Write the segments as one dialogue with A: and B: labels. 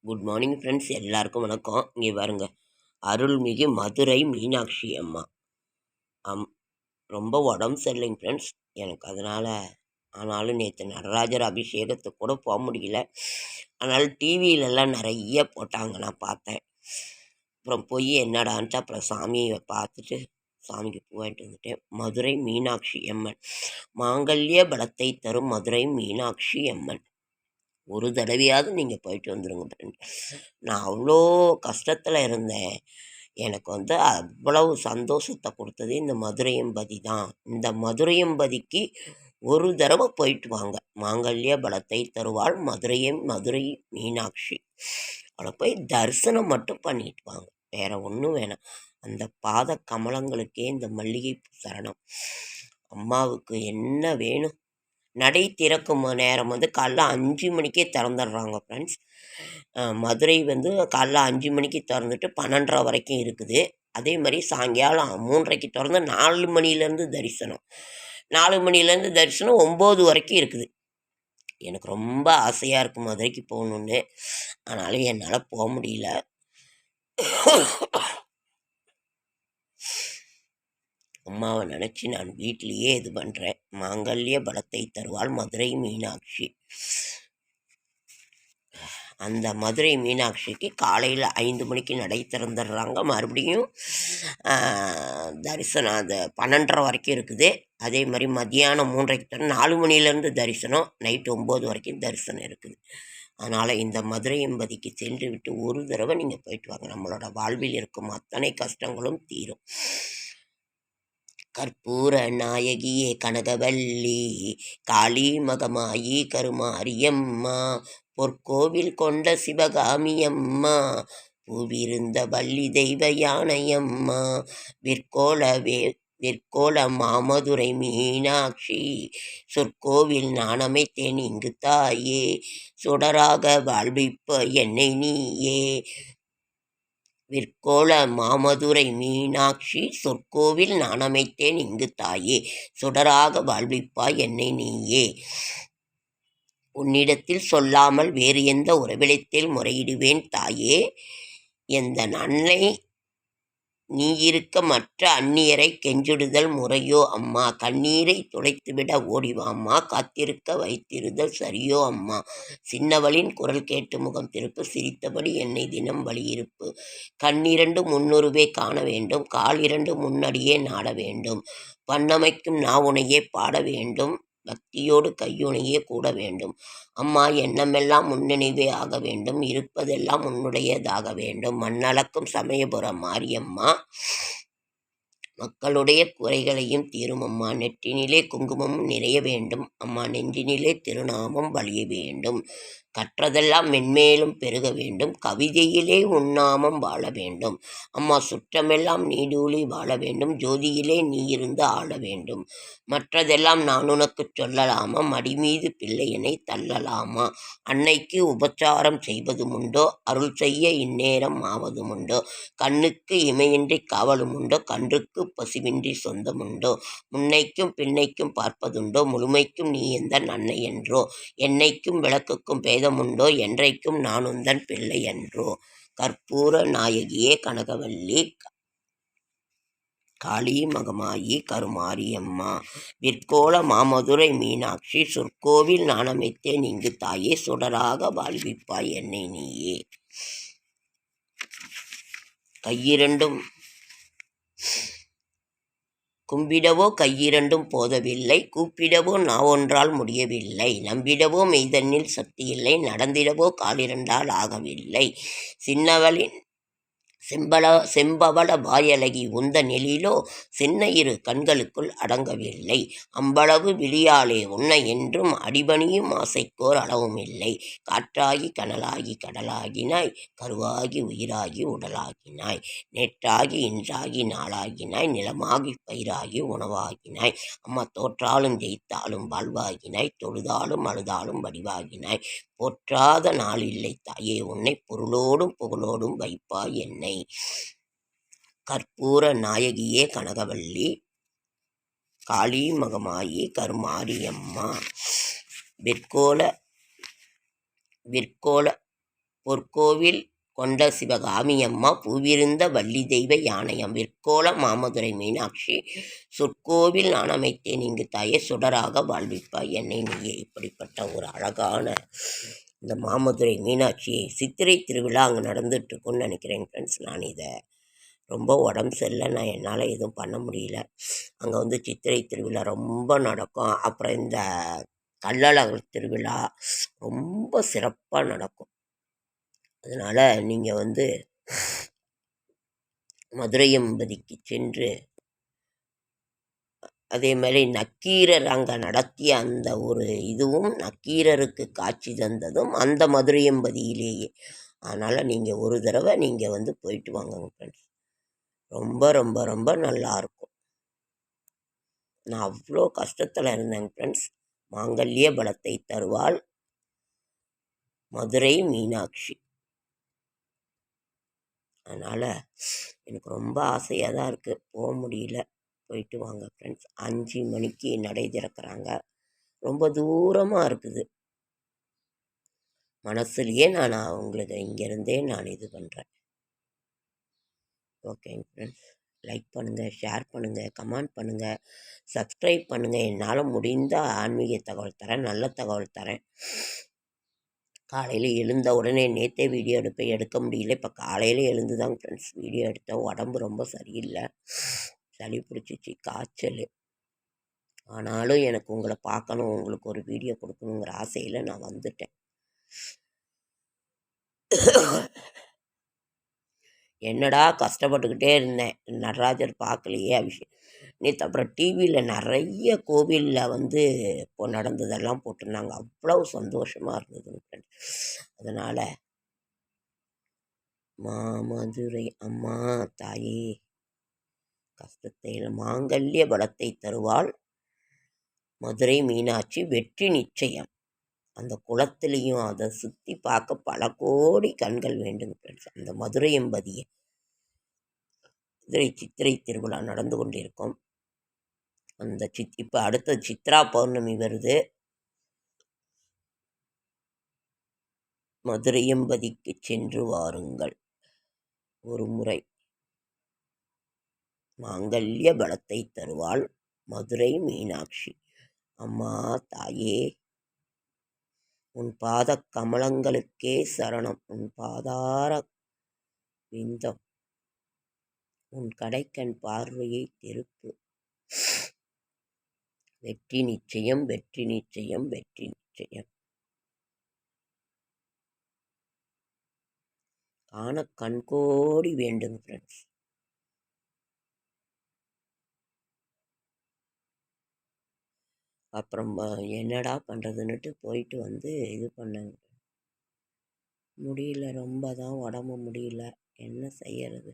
A: Good morning friends, எல்லாருக்கும் வணக்கம். இங்கே பாருங்க, அருள்மிகு மதுரை மீனாட்சி அம்மா. ரொம்ப உடம்பு சரியில்லைங்க ஃப்ரெண்ட்ஸ் எனக்கு. ஆனாலும் நேற்று நடராஜர் அபிஷேகத்துக்கு கூட போக முடியல. அதனால் டிவியிலலாம் நிறைய போட்டாங்க, நான் பார்த்தேன். அப்புறம் போய் என்னடான்ட்டு அப்புறம் சாமியை பார்த்துட்டு சாமிக்கு பூ வாங்கிட்டு வந்துட்டேன். மதுரை மீனாட்சி அம்மன், மாங்கல்ய பலத்தை தரும் மதுரை மீனாட்சி அம்மன். ஒரு தடவையாவது நீங்கள் போயிட்டு வந்துடுங்க ஃப்ரெண்ட். நான் அவ்வளோ கஷ்டத்தில் இருந்தேன். எனக்கு அவ்வளவு சந்தோஷத்தை கொடுத்தது இந்த மதுரையம்பதி தான். இந்த மதுரையம்பதிக்கு ஒரு தடவை போயிட்டு வாங்க. மாங்கல்ய பலத்தை தருவாள் மதுரை மீனாட்சி. அவளை போய் தரிசனம் மட்டும் பண்ணிட்டு வாங்க, வேற ஒன்றும் வேணாம். அந்த பாத கமலங்களுக்கே இந்த மல்லிகை சரணம். அம்மாவுக்கு என்ன வேணும்? நடை திறக்கும் நேரம் காலைல 5 மணிக்கே திறந்துடுறாங்க ஃப்ரெண்ட்ஸ். மதுரை காலைல 5 மணிக்கு திறந்துட்டு 12:30 வரைக்கும் இருக்குது. அதே மாதிரி சாயங்காலம் 3:30க்கு திறந்து 4 மணிலேருந்து தரிசனம். 4 மணிலேருந்து தரிசனம் 9 வரைக்கும் இருக்குது. எனக்கு ரொம்ப ஆசையாக இருக்குது மதுரைக்கு போகணுன்னு. ஆனாலும் என்னால் போக முடியல. அம்மாவை நினச்சி நான் வீட்டிலையே இது பண்ணுறேன். மாங்கல்ய பலத்தை தருவாள் மதுரை மீனாட்சி. அந்த மதுரை மீனாட்சிக்கு காலையில் 5 மணிக்கு நடை திறந்துடுறாங்க. மறுபடியும் தரிசனம் அது 12:30 வரைக்கும் இருக்குது. அதே மாதிரி மத்தியானம் 3:30 4 மணிலேருந்து தரிசனம், நைட்டு 9 வரைக்கும் தரிசனம் இருக்குது. அதனால் இந்த மதுரையம்பதிக்கு சென்று விட்டு ஒரு தடவை நீங்கள் போயிட்டு வாங்க. நம்மளோட வாழ்வில் இருக்கும் அத்தனை கஷ்டங்களும் தீரும். கற்பூர நாயகியே கனகவல்லி, காளி மகமாயி கருமாரியம்மா, பொற்கோவில் கொண்ட சிவகாமியம்மா, பூவிருந்த வள்ளி தெய்வ யானையம்மா, விற்கோல மாமதுரை மீனாட்சி, சொற்கோவில் நானமைத்தேன் இங்கு தாயே, சுடராக வாழ்விப்ப என்னை நீயே. விற்கோள மாமதுரை மீனாட்சி, சொற்கோவில் நானமைத்தேன் இங்கு தாயே, சுடராக வாழ்விப்பாய் என்னை நீயே. உன்னிடத்தில் சொல்லாமல் வேறு எந்த உறவிடத்தில் முறையிடுவேன் தாயே, எந்த அன்னை நீ இருக்க மற்ற அந்நியரை கெஞ்சிடுதல் முறையோ அம்மா, கண்ணீரை துடைத்துவிட ஓடிவாம்மா, காத்திருக்க வைத்திருதல் சரியோ அம்மா, சின்னவளின் குரல் கேட்டு முகம் திருப்பு, சிரித்தபடி என்னை தினம் வழியிருப்பு, கண்ணிரண்டு முன்னுருவே காண வேண்டும், கால் 2 முன்னடியே நாட வேண்டும், பண்ணமைக்கும் நாவுனையே பாட வேண்டும், பக்தியோடு கையுனையே கூட வேண்டும், அம்மா எண்ணமெல்லாம் முன்னினைவே ஆக வேண்டும், இருப்பதெல்லாம் உன்னுடையதாக வேண்டும், மண்ணளக்கும் சமயபுரம் மாரியம்மா, மக்களுடைய குறைகளையும் தீரும் அம்மா, நெற்றினிலே குங்குமமும் நிறைய வேண்டும் அம்மா, நெஞ்சினிலே திருநாமம் வழிய வேண்டும், கற்றதெல்லாம் மென்மேலும் பெருக வேண்டும், கவிதையிலே உன்னாமம் வாழ வேண்டும் அம்மா, சுற்றமெல்லாம் நீடூழி வாழ வேண்டும், ஜோதியிலே நீ இருந்து ஆள வேண்டும், மற்றதெல்லாம் நான் உனக்கு சொல்லலாமா, மடிமீது பிள்ளையனை தள்ளலாமா, அன்னைக்கு உபச்சாரம் செய்வதுமுண்டோ, அருள் செய்ய இந்நேரம் ஆவதுமுண்டோ, கண்ணுக்கு இமையின்றி காவலுமுண்டோ, கன்றுக்கு பசுவின்றி சொந்தமுண்டோ, முன்னைக்கும் பின்னைக்கும் பார்ப்பதுண்டோ, முழுமைக்கும் நீ எந்த அன்னை என்றோ, என்னைக்கும் விளக்குக்கும் பேதமுண்டோ, என்றைக்கும் நான் உந்தன் பிள்ளை என்றோ. கற்பூர நாயகியே கனகவல்லி, காளி மகமாயி கருமாரியம்மா, விற்கோள மாமதுரை மீனாட்சி, சொற்கோவில் நானமைத்தேன் இங்கு தாயே, சுடராக வாழ்விப்பாய் என்னை நீயே. கையிரண்டும் கும்பிடவோ கையிரண்டும் போதவில்லை, கூப்பிடவோ நாவொன்றால் முடியவில்லை, நம்பிடவோ மெய்தன்னில் சக்தியில்லை, நடந்திடவோ காலிரண்டால் ஆகவில்லை, சின்னவளின் செம்பவள வாயழகி உந்த நெலிலோ சின்ன இரு கண்களுக்குள் அடங்கவில்லை, அம்பளவு விழியாலே உன்னை என்றும் அடிபணியும் ஆசைக்கோர் அளவும் இல்லை, காற்றாகி கனலாகி கடலாகினாய், கருவாகி உயிராகி உடலாகினாய், நேற்றாகி இன்றாகி நாளாகினாய், நிலமாகி பயிராகி உணவாகினாய் அம்மா, தோற்றாலும் ஜெயித்தாலும் வாழ்வாகினாய், தொழுதாலும் அழுதாலும் வடிவாகினாய், போற்றாத நாள் இல்லை தாயே, உன்னை பொருளோடும் புகழோடும் வைப்பாய் என்னை. கற்பூர நாயகியே கனகவல்லி, காளி மகமாயி கருமாரியம்மா, விற்கோள பொற்கோவில் கொண்ட சிவகாமியம்மா பூவிருந்த வள்ளி தெய்வ யானையம் விற்கோள மாமதுரை மீனாட்சி சொற்கோவில் நான் அமைத்தேன் இங்கு தாயே சுடராக வாழ்விப்பாய் என்னை நீயே. இப்படிப்பட்ட ஒரு அழகான இந்த மாமதுரை மீனாட்சியை சித்திரை திருவிழா அங்கே நடந்துட்டுருக்குன்னு நினைக்கிறேன் ஃப்ரெண்ட்ஸ். நான் இதை ரொம்ப உடம்பு சரியில்லை, நான் என்னால் எதுவும் பண்ண முடியல. அங்கே வந்து சித்திரை திருவிழா ரொம்ப நடக்கும். அப்புறம் இந்த கள்ளழகர் திருவிழா ரொம்ப சிறப்பாக நடக்கும். அதனால் நீங்கள் வந்து மதுரையம்பதிக்கு சென்று அதே மாதிரி நக்கீரர் அங்கே நடத்திய அந்த ஒரு இதுவும் நக்கீரருக்கு காட்சி தந்ததும் அந்த மதுரையம்பதியிலேயே. அதனால் நீங்கள் ஒரு தடவை நீங்கள் வந்து போயிட்டு வாங்க ஃப்ரெண்ட்ஸ். ரொம்ப ரொம்ப ரொம்ப நல்லாயிருக்கும். நான் அவ்வளோ கஷ்டத்தில் இருந்தேங்க ஃப்ரெண்ட்ஸ். மாங்கல்ய பலத்தை தருவாள் மதுரை மீனாட்சி. அதனால் எனக்கு ரொம்ப ஆசையாக தான் இருக்குது, போக முடியல. போயிட்டு வாங்க ஃப்ரெண்ட்ஸ். 5 மணிக்கு நடை திறக்கிறாங்க. ரொம்ப தூரமாக இருக்குது. மனசுலேயே நான் உங்களுக்கு இங்கேருந்தே நான் இது பண்ணுறேன். ஓகேங்க ஃப்ரெண்ட்ஸ். லைக் பண்ணுங்கள், ஷேர் பண்ணுங்கள், கமெண்ட் பண்ணுங்கள், சப்ஸ்கிரைப் பண்ணுங்கள். என்னால் முடிந்த ஆன்மீக தகவல் தரேன், நல்ல தகவல் தரேன். காலையில் எழுந்த உடனே நேற்றே வீடியோ எடுக்க முடியல. இப்போ காலையில் எழுந்து தாங்க ஃப்ரெண்ட்ஸ் வீடியோ எடுத்தேன். உடம்பு ரொம்ப சரியில்லை, சளி பிடிச்சிச்சு, காய்ச்சல். ஆனாலும் எனக்கு உங்களை பார்க்கணும், உங்களுக்கு ஒரு வீடியோ கொடுக்கணுங்கிற ஆசையில் நான் வந்துட்டேன். என்னடா கஷ்டப்பட்டுக்கிட்டே இருந்தேன், நடராஜர் பார்க்கலையே அபிஷேகம் நேற்று. அப்புறம் டிவியில் நிறைய கோவிலில் வந்து இப்போ நடந்ததெல்லாம் போட்டிருந்தாங்க. அவ்வளோ சந்தோஷமாக இருந்ததுங்க ஃப்ரெண்ட்ஸ். அதனால் மாமதுரை அம்மா தாயே கஷ்டத்தில் மாங்கல்ய பலத்தை தருவாள் மதுரை மீனாட்சி வெற்றி நிச்சயம். அந்த குளத்திலையும் அதை சுற்றி பார்க்க பல கோடி கண்கள் வேண்டும் ஃப்ரெண்ட்ஸ். அந்த மதுரை எம்பதியை சித்திரை திருவிழா நடந்து கொண்டிருக்கும். அந்த இப்போ அடுத்த சித்ரா பௌர்ணமி வருது. மதுரை எம்பதிக்கு சென்று வாருங்கள் ஒரு முறை. மாங்கல்ய பலத்தை தருவாள் மதுரை மீனாட்சி. அம்மா தாயே உன் பாத கமலங்களுக்கே சரணம். உன் பாதார விந்தம், உன் கடைக்கண் பார்வையை திருப்பு. வெற்றி நிச்சயம், வெற்றி நிச்சயம், வெற்றி நிச்சயம். காண கண்கோடி வேண்டும் ஃப்ரெண்ட்ஸ். அப்புறம் என்னடா பண்ணுறதுன்னுட்டு போயிட்டு வந்து இது பண்ணேங்க. முடியல, ரொம்ப தான் உடம்பு முடியல, என்ன செய்யறது.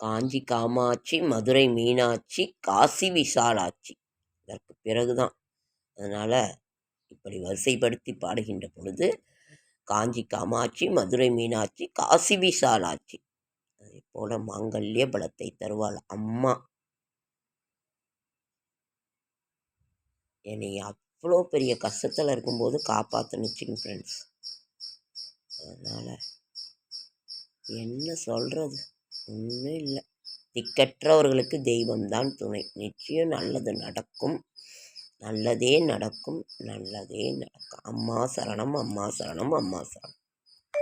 A: காஞ்சி காமாட்சி, மதுரை மீனாட்சி, காசி விசாலாட்சி. இதற்கு பிறகுதான். அதனால் இப்படி வரிசைப்படுத்தி பாடுகின்ற பொழுது காஞ்சி காமாட்சி, மதுரை மீனாட்சி, காசி விசாலாட்சி. அதே போல் மாங்கல்ய பலத்தை தருவாள் அம்மா. என்னை அவ்வளோ பெரிய கஷ்டத்தில் இருக்கும்போது காப்பாற்றுனுச்சிங்க ஃப்ரெண்ட்ஸ். அதனால் என்ன சொல்கிறது, ஒன்றும் இல்லை. திக்கற்றவர்களுக்கு தெய்வம்தான் துணை. நிச்சயம் நல்லது நடக்கும், நல்லதே நடக்கும், நல்லதே நடக்கும். அம்மா சரணம், அம்மா சரணம், அம்மா சரணம்.